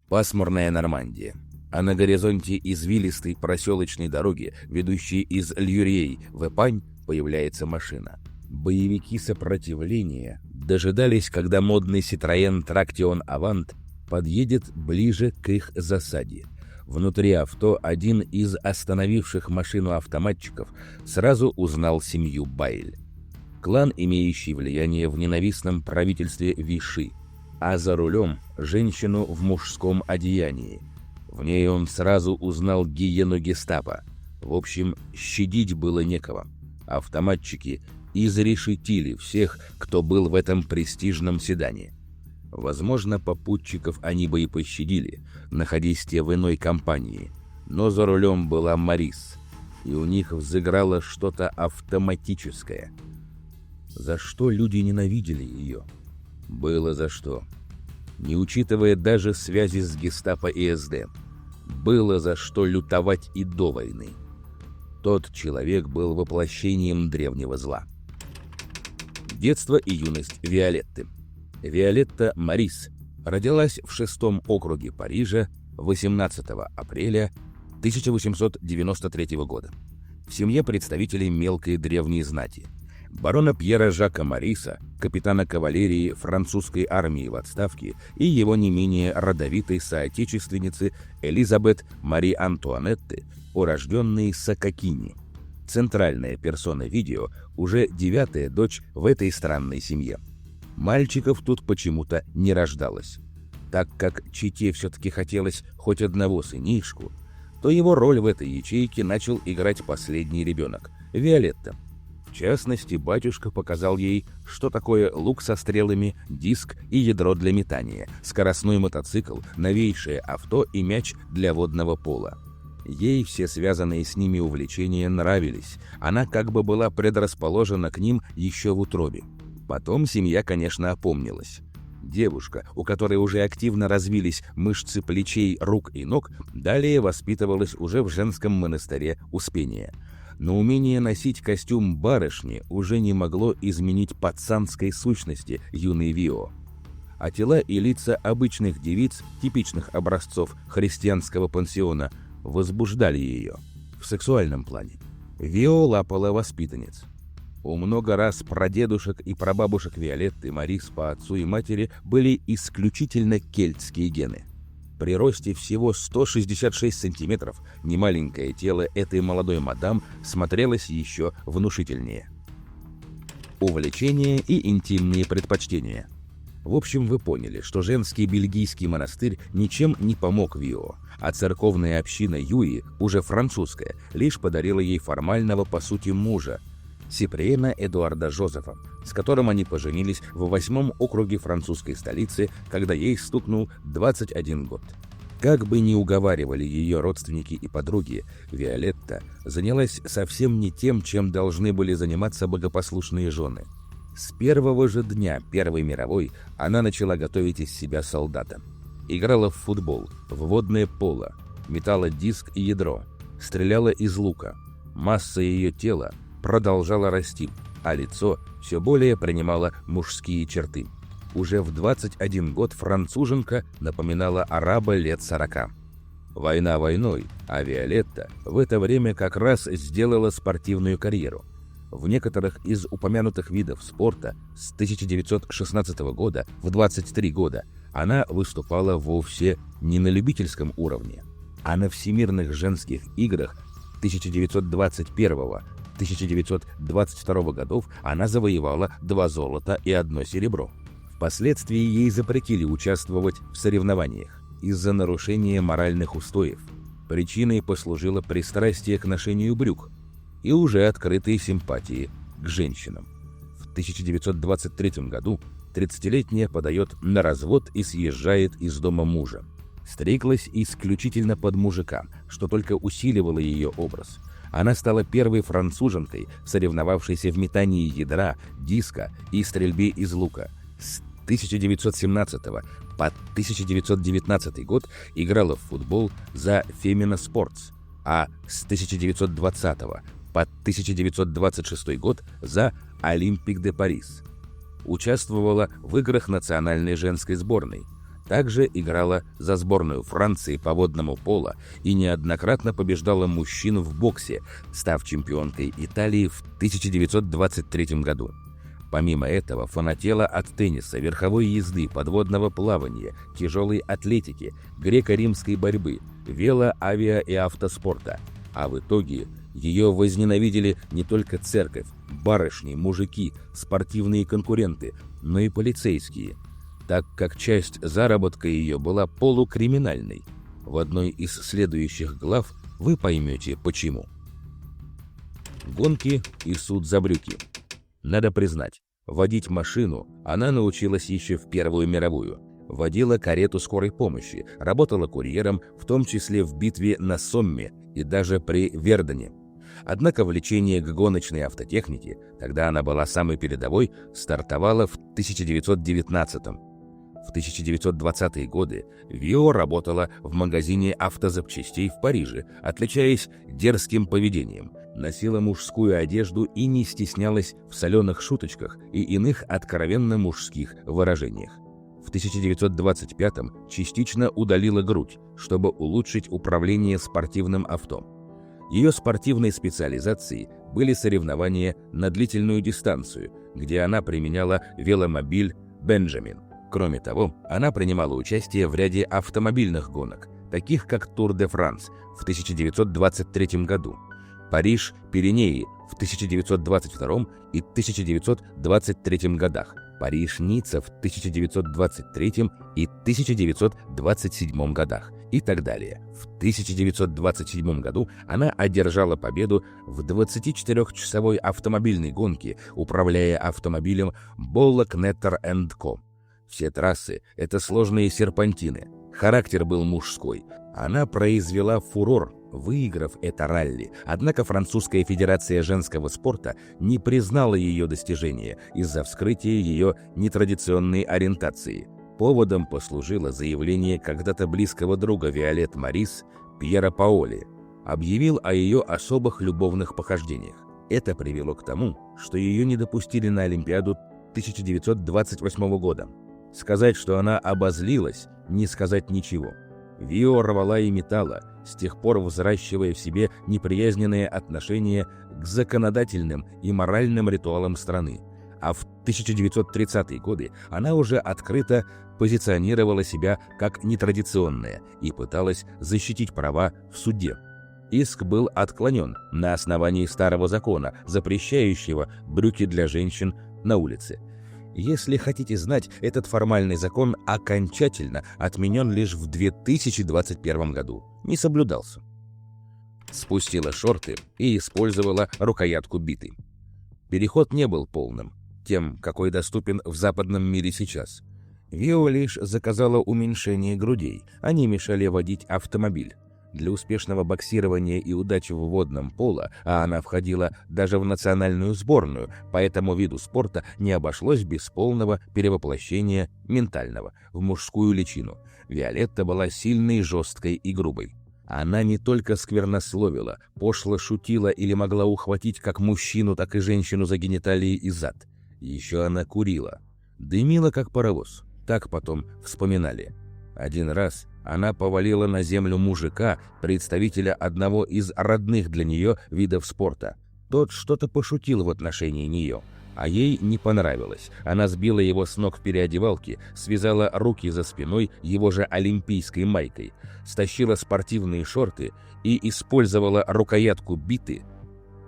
Пасмурная Нормандия, а на горизонте извилистой проселочной дороги, ведущей из Льюрей в Эпань, появляется машина. Боевики сопротивления дожидались, когда модный Citroën Traction Avant подъедет ближе к их засаде. Внутри авто один из остановивших машину автоматчиков сразу узнал семью Байль. Клан, имеющий влияние в ненавистном правительстве Виши, а за рулем женщину в мужском одеянии. В ней он сразу узнал гиену гестапо. В общем, щадить было некого. Автоматчики изрешетили всех, кто был в этом престижном седане. Возможно, попутчиков они бы и пощадили, находясь те в иной компании, но за рулем была Марис, и у них взыграло что-то автоматическое. За что люди ненавидели ее? Было за что. Не учитывая даже связи с гестапо и СД, было за что лютовать и до войны. Тот человек был воплощением древнего зла. Детство и юность Виолетты. Виолетта Марис родилась в 6-м округе Парижа 18 апреля 1893 года в семье представителей мелкой древней знати. Барона Пьера Жака Мариса, капитана кавалерии французской армии в отставке, и его не менее родовитой соотечественницы Элизабет Мари Антуанетты, урожденной Сакакини. Центральная персона видео, уже 9-я дочь в этой странной семье. Мальчиков тут почему-то не рождалось. Так как чете все-таки хотелось хоть одного сынишку, то его роль в этой ячейке начал играть последний ребенок – Виолетта. В частности, батюшка показал ей, что такое лук со стрелами, диск и ядро для метания, скоростной мотоцикл, новейшее авто и мяч для водного пола. Ей все связанные с ними увлечения нравились, она как бы была предрасположена к ним еще в утробе. Потом семья, конечно, опомнилась. Девушка, у которой уже активно развились мышцы плечей, рук и ног, далее воспитывалась уже в женском монастыре Успения. Но умение носить костюм барышни уже не могло изменить пацанской сущности юной Вио. А тела и лица обычных девиц, типичных образцов христианского пансиона, возбуждали ее в сексуальном плане. Вио лапала воспитанниц. У много раз прадедушек и прабабушек Виолетты Марис по отцу и матери были исключительно кельтские гены. При росте всего 166 сантиметров немаленькое тело этой молодой мадам смотрелось еще внушительнее. Увлечения и интимные предпочтения. В общем, вы поняли, что женский бельгийский монастырь ничем не помог Вио, а церковная община Юи, уже французская, лишь подарила ей формального по сути мужа, Сиприена Эдуарда Жозефа, с которым они поженились в 8-м округе французской столицы, когда ей стукнул 21 год. Как бы ни уговаривали ее родственники и подруги, Виолетта занялась совсем не тем, чем должны были заниматься богопослушные жены. С первого же дня Первой мировой она начала готовить из себя солдата. Играла в футбол, в водное поло, метала диск и ядро, стреляла из лука. Масса ее тела продолжала расти, а лицо все более принимало мужские черты. Уже в 21 год француженка напоминала араба лет 40. Война войной, а Виолетта в это время как раз сделала спортивную карьеру. В некоторых из упомянутых видов спорта с 1916 года в 23 года она выступала вовсе не на любительском уровне, а на Всемирных женских играх 1921-1922 годов она завоевала 2 золота и 1 серебро. Впоследствии ей запретили участвовать в соревнованиях из-за нарушения моральных устоев. Причиной послужило пристрастие к ношению брюк и уже открытые симпатии к женщинам. В 1923 году 30-летняя подает на развод и съезжает из дома мужа. Стриглась исключительно под мужика, что только усиливало ее образ. Она стала первой француженкой, соревновавшейся в метании ядра, диска и стрельбе из лука. С 1917 по 1919 год играла в футбол за Femina Sports, а с 1920 по 1926 год за Olympique de Paris. Участвовала в играх национальной женской сборной. Также играла за сборную Франции по водному поло и неоднократно побеждала мужчин в боксе, став чемпионкой Италии в 1923 году. Помимо этого, фанатела от тенниса, верховой езды, подводного плавания, тяжелой атлетики, греко-римской борьбы, вело-, авиа- и автоспорта. А в итоге ее возненавидели не только церковь, барышни, мужики, спортивные конкуренты, но и полицейские, так как часть заработка ее была полукриминальной. В одной из следующих глав вы поймете почему. Гонки и суд за брюки. Надо признать, водить машину она научилась еще в Первую мировую. Водила карету скорой помощи, работала курьером, в том числе в битве на Сомме и даже при Вердене. Однако влечение к гоночной автотехнике, тогда она была самой передовой, стартовало в 1919-м. В 1920-е годы Вио работала в магазине автозапчастей в Париже, отличаясь дерзким поведением, носила мужскую одежду и не стеснялась в соленых шуточках и иных откровенно мужских выражениях. В 1925-м частично удалила грудь, чтобы улучшить управление спортивным авто. Ее спортивной специализацией были соревнования на длительную дистанцию, где она применяла веломобиль «Бенджамин». Кроме того, она принимала участие в ряде автомобильных гонок, таких как Тур де Франс в 1923 году, Париж-Пиренеи в 1922 и 1923 годах, Париж-Ницца в 1923 и 1927 годах и так далее. В 1927 году она одержала победу в 24-часовой автомобильной гонке, управляя автомобилем Bullock Netter & Co. Все трассы — это сложные серпантины. Характер был мужской. Она произвела фурор, выиграв это ралли. Однако Французская федерация женского спорта не признала ее достижения из-за вскрытия ее нетрадиционной ориентации. Поводом послужило заявление когда-то близкого друга Виолет Марис, Пьера Паоли. Объявил о ее особых любовных похождениях. Это привело к тому, что ее не допустили на Олимпиаду 1928 года. Сказать, что она обозлилась, не сказать ничего. Вио рвала и металла, с тех пор взращивая в себе неприязненные отношения к законодательным и моральным ритуалам страны. А в 1930-е годы она уже открыто позиционировала себя как нетрадиционная и пыталась защитить права в суде. Иск был отклонен на основании старого закона, запрещающего брюки для женщин на улице. Если хотите знать, этот формальный закон окончательно отменен лишь в 2021 году. Не соблюдался. Спустила шорты и использовала рукоятку биты. Переход не был полным, тем, какой доступен в западном мире сейчас. Вио лишь заказала уменьшение грудей, они мешали водить автомобиль. Для успешного боксирования и удачи в водном поло, а она входила даже в национальную сборную, по этому виду спорта не обошлось без полного перевоплощения ментального в мужскую личину. Виолетта была сильной, жесткой и грубой. Она не только сквернословила, пошло шутила или могла ухватить как мужчину, так и женщину за гениталии и зад. Еще она курила. Дымила, как паровоз. Так потом вспоминали. Один раз она повалила на землю мужика, представителя одного из родных для нее видов спорта. Тот что-то пошутил в отношении нее, а ей не понравилось. Она сбила его с ног в переодевалке, связала руки за спиной его же олимпийской майкой, стащила спортивные шорты и использовала рукоятку биты.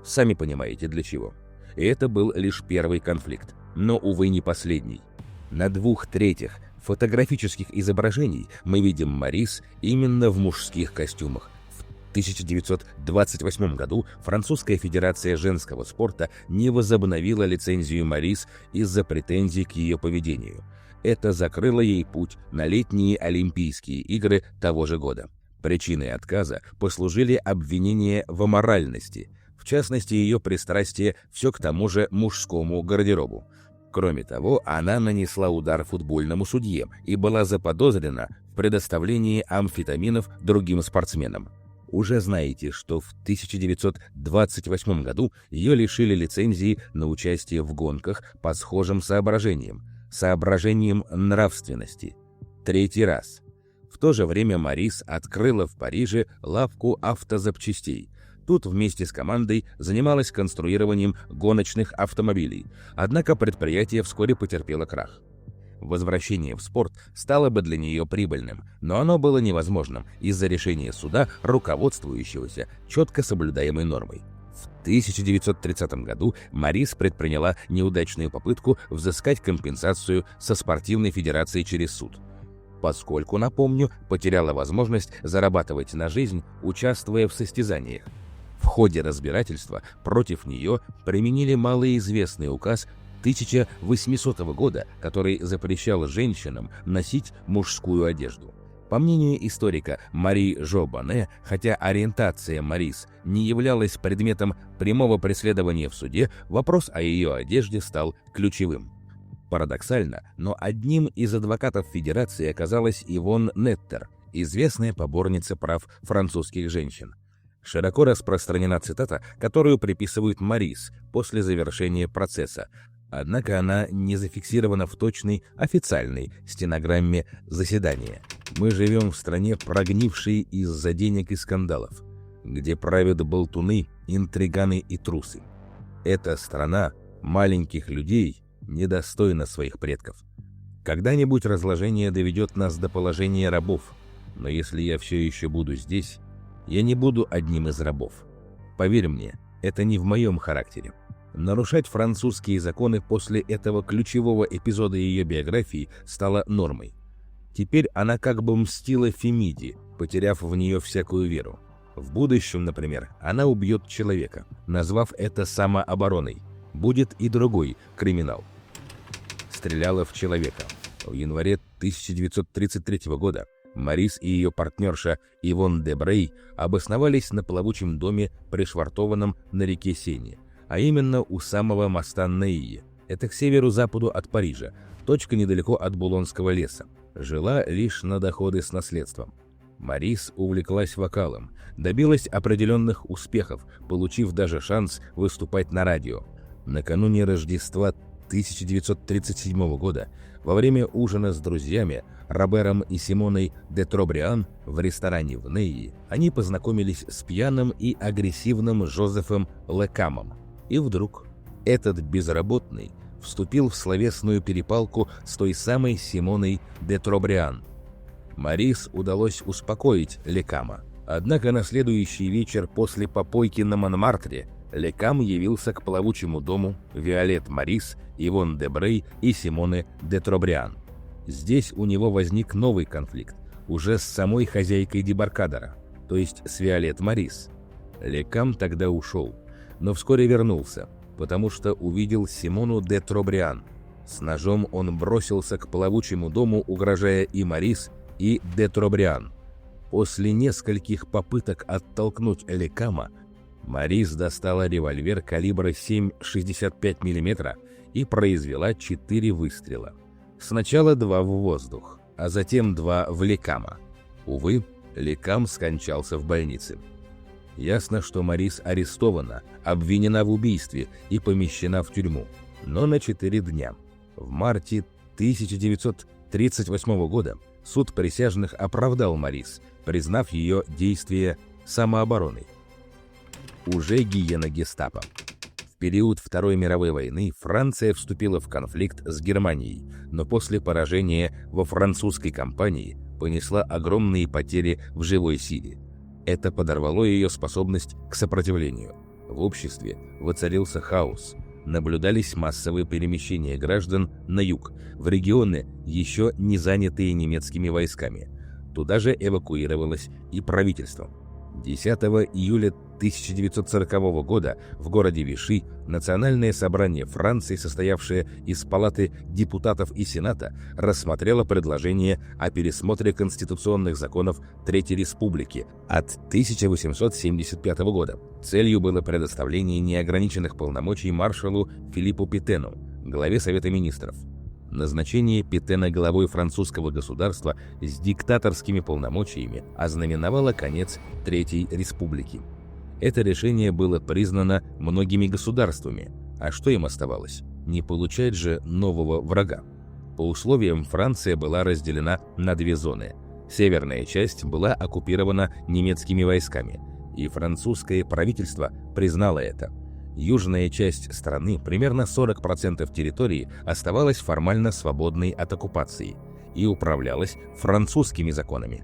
Сами понимаете, для чего. И это был лишь первый конфликт, но, увы, не последний. На 2/3 фотографических изображений мы видим Марис именно в мужских костюмах. В 1928 году Французская федерация женского спорта не возобновила лицензию Марис из-за претензий к ее поведению. Это закрыло ей путь на летние Олимпийские игры того же года. Причиной отказа послужили обвинения в аморальности, в частности ее пристрастие все к тому же мужскому гардеробу. Кроме того, она нанесла удар футбольному судье и была заподозрена в предоставлении амфетаминов другим спортсменам. Уже знаете, что в 1928 году ее лишили лицензии на участие в гонках по схожим соображениям нравственности. третий раз. В то же время Марис открыла в Париже лавку автозапчастей. Тут вместе с командой занималась конструированием гоночных автомобилей, однако предприятие вскоре потерпело крах. Возвращение в спорт стало бы для нее прибыльным, но оно было невозможным из-за решения суда, руководствующегося четко соблюдаемой нормой. В 1930 году Марис предприняла неудачную попытку взыскать компенсацию со спортивной федерацией через суд, поскольку, напомню, потеряла возможность зарабатывать на жизнь, участвуя в состязаниях. В ходе разбирательства против нее применили малоизвестный указ 1800 года, который запрещал женщинам носить мужскую одежду. По мнению историка Мари Жо Боне, хотя ориентация Марис не являлась предметом прямого преследования в суде, вопрос о ее одежде стал ключевым. Парадоксально, но одним из адвокатов Федерации оказалась Ивон Неттер, известная поборница прав французских женщин. Широко распространена цитата, которую приписывают Марис после завершения процесса, однако она не зафиксирована в точной официальной стенограмме заседания. «Мы живем в стране, прогнившей из-за денег и скандалов, где правят болтуны, интриганы и трусы. Эта страна маленьких людей недостойна своих предков. Когда-нибудь разложение доведет нас до положения рабов, но если я все еще буду здесь, я не буду одним из рабов. Поверь мне, это не в моем характере». Нарушать французские законы после этого ключевого эпизода ее биографии стало нормой. Теперь она как бы мстила Фемиде, потеряв в нее всякую веру. В будущем, например, она убьет человека, назвав это самообороной. Будет и другой криминал. Стреляла в человека. В январе 1933 года Марис и ее партнерша Ивон де Брей обосновались на плавучем доме, пришвартованном на реке Сене, а именно у самого моста Нейи. Это к северу-западу от Парижа, точка недалеко от Булонского леса. Жила лишь на доходы с наследством. Марис увлеклась вокалом, добилась определенных успехов, получив даже шанс выступать на радио. Накануне Рождества 1937 года, во время ужина с друзьями Робером и Симоной де Тробриан в ресторане в Нейи, они познакомились с пьяным и агрессивным Жозефом Лекамом. И вдруг этот безработный вступил в словесную перепалку с той самой Симоной де Тробриан. Марис удалось успокоить Лекама. Однако на следующий вечер после попойки на Монмартре Лекам явился к плавучему дому Виолет Марис, Ивон де Брей и Симоне де Тробриан. Здесь у него возник новый конфликт, уже с самой хозяйкой дебаркадера, то есть с Виолет Марис. Лекам тогда ушел, но вскоре вернулся, потому что увидел Симону де Тробриан. С ножом он бросился к плавучему дому, угрожая и Марис, и де Тробриан. После нескольких попыток оттолкнуть Лекама, Марис достала револьвер калибра 7,65 мм и произвела 4 выстрела. Сначала 2 в воздух, а затем 2 в Лекама. Увы, Лекам скончался в больнице. Ясно, что Марис арестована, обвинена в убийстве и помещена в тюрьму, но на 4 дня. В марте 1938 года суд присяжных оправдал Марис, признав ее действия самообороной. Уже гиена гестапо. В период Второй мировой войны Франция вступила в конфликт с Германией, но после поражения во французской кампании понесла огромные потери в живой силе. Это подорвало ее способность к сопротивлению. В обществе воцарился хаос. Наблюдались массовые перемещения граждан на юг, в регионы, еще не занятые немецкими войсками. Туда же эвакуировалось и правительство. 10 июля 1940 года в городе Виши Национальное собрание Франции, состоявшее из Палаты депутатов и Сената, рассмотрело предложение о пересмотре конституционных законов Третьей Республики от 1875 года. Целью было предоставление неограниченных полномочий маршалу Филиппу Петену, главе Совета министров. Назначение Петена главой французского государства с диктаторскими полномочиями ознаменовало конец Третьей Республики. Это решение было признано многими государствами, а что им оставалось? Не получать же нового врага. По условиям Франция была разделена на две зоны. Северная часть была оккупирована немецкими войсками, и французское правительство признало это. Южная часть страны, примерно 40% территории, оставалась формально свободной от оккупации и управлялась французскими законами.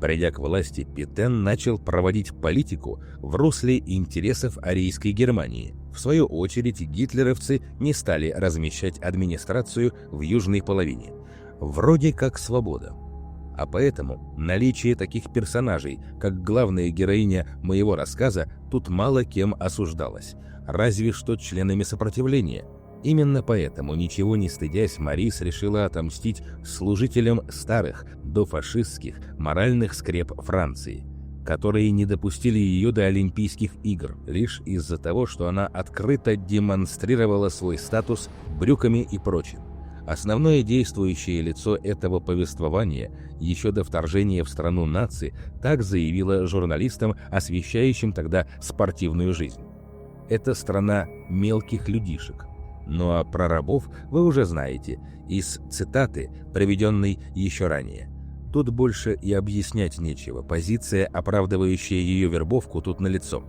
Придя к власти, Петен начал проводить политику в русле интересов арийской Германии. В свою очередь, гитлеровцы не стали размещать администрацию в южной половине. Вроде как свобода. А поэтому наличие таких персонажей, как главная героиня моего рассказа, тут мало кем осуждалось, разве что членами сопротивления. Именно поэтому, ничего не стыдясь, Марис решила отомстить служителям старых, дофашистских, моральных скреп Франции, которые не допустили ее до Олимпийских игр лишь из-за того, что она открыто демонстрировала свой статус брюками и прочим. Основное действующее лицо этого повествования еще до вторжения в страну наций так заявило журналистам, освещающим тогда спортивную жизнь. Это страна мелких людишек. Ну а про рабов вы уже знаете из цитаты, приведенной еще ранее. Тут больше и объяснять нечего, позиция, оправдывающая ее вербовку, тут налицо.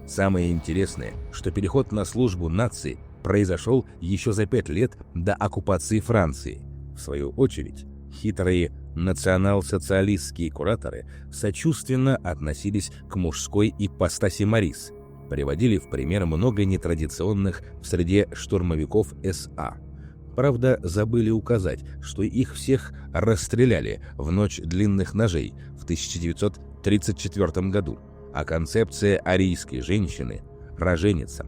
Самое интересное, что переход на службу нации произошел еще за 5 лет до оккупации Франции. В свою очередь, хитрые национал-социалистские кураторы сочувственно относились к мужской ипостаси Марис, приводили в пример много нетрадиционных в среде штурмовиков СА. Правда, забыли указать, что их всех расстреляли в ночь длинных ножей в 1934 году, а концепция арийской женщины – роженица.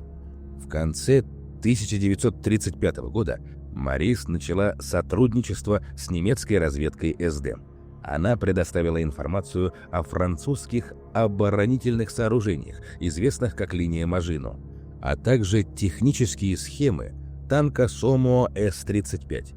В конце 1935 года Марис начала сотрудничество с немецкой разведкой СД. Она предоставила информацию о французских оборонительных сооружениях, известных как линия Мажино, а также технические схемы танка Сомо С-35.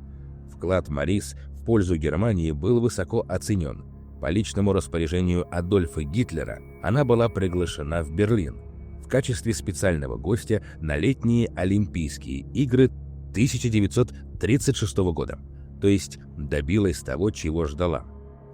Вклад Марис в пользу Германии был высоко оценен. По личному распоряжению Адольфа Гитлера она была приглашена в Берлин в качестве специального гостя на летние Олимпийские игры 1936 года, то есть добилась того, чего ждала.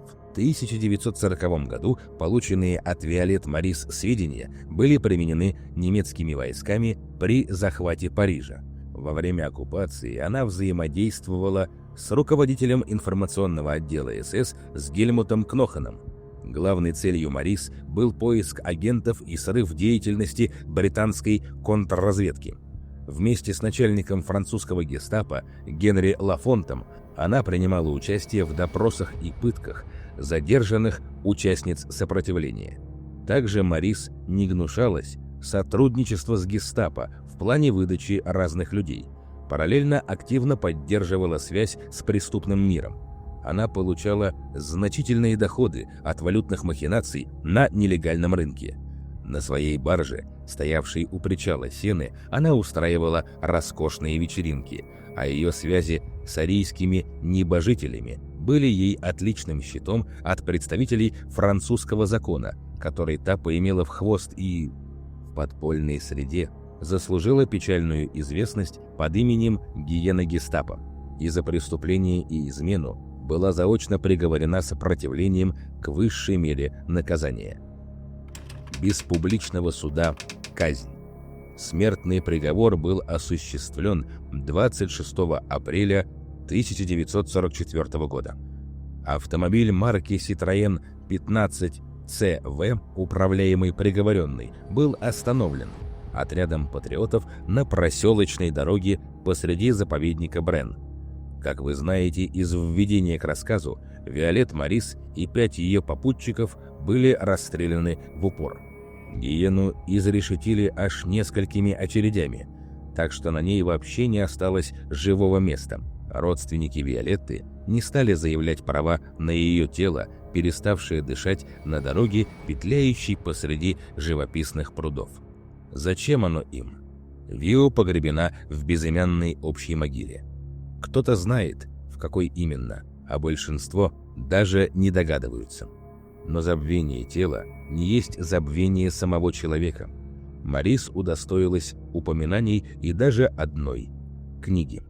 В 1940 году полученные от Виолет Марис сведения были применены немецкими войсками при захвате Парижа. Во время оккупации она взаимодействовала с руководителем информационного отдела СС с Гельмутом Кноханом. Главной целью Марис был поиск агентов и срыв деятельности британской контрразведки. Вместе с начальником французского гестапо Генри Лафонтом она принимала участие в допросах и пытках задержанных участниц сопротивления. Также Марис не гнушалась сотрудничества с гестапо в плане выдачи разных людей. Параллельно активно поддерживала связь с преступным миром. Она получала значительные доходы от валютных махинаций на нелегальном рынке. На своей барже, стоявшей у причала Сены, она устраивала роскошные вечеринки, а ее связи с арийскими небожителями были ей отличным щитом от представителей французского закона, который та поимела в хвост и в подпольной среде заслужила печальную известность под именем Гиена Гестапо и за преступление и измену была заочно приговорена сопротивлением к высшей мере наказания. Без публичного суда казнь. Смертный приговор был осуществлен 26 апреля 1944 года. Автомобиль марки Citroën 15CV, управляемый приговоренный, был остановлен отрядом патриотов на проселочной дороге посреди заповедника Брен. Как вы знаете из введения к рассказу, Виолет Марис и 5 ее попутчиков были расстреляны в упор. Гиену изрешетили аж несколькими очередями, так что на ней вообще не осталось живого места. Родственники Виолетты не стали заявлять права на ее тело, переставшее дышать на дороге, петляющей посреди живописных прудов. Зачем оно им? Вио погребена в безымянной общей могиле. Кто-то знает, в какой именно, а большинство даже не догадываются. Но забвение тела не есть забвение самого человека. Марис удостоилась упоминаний и даже одной книги.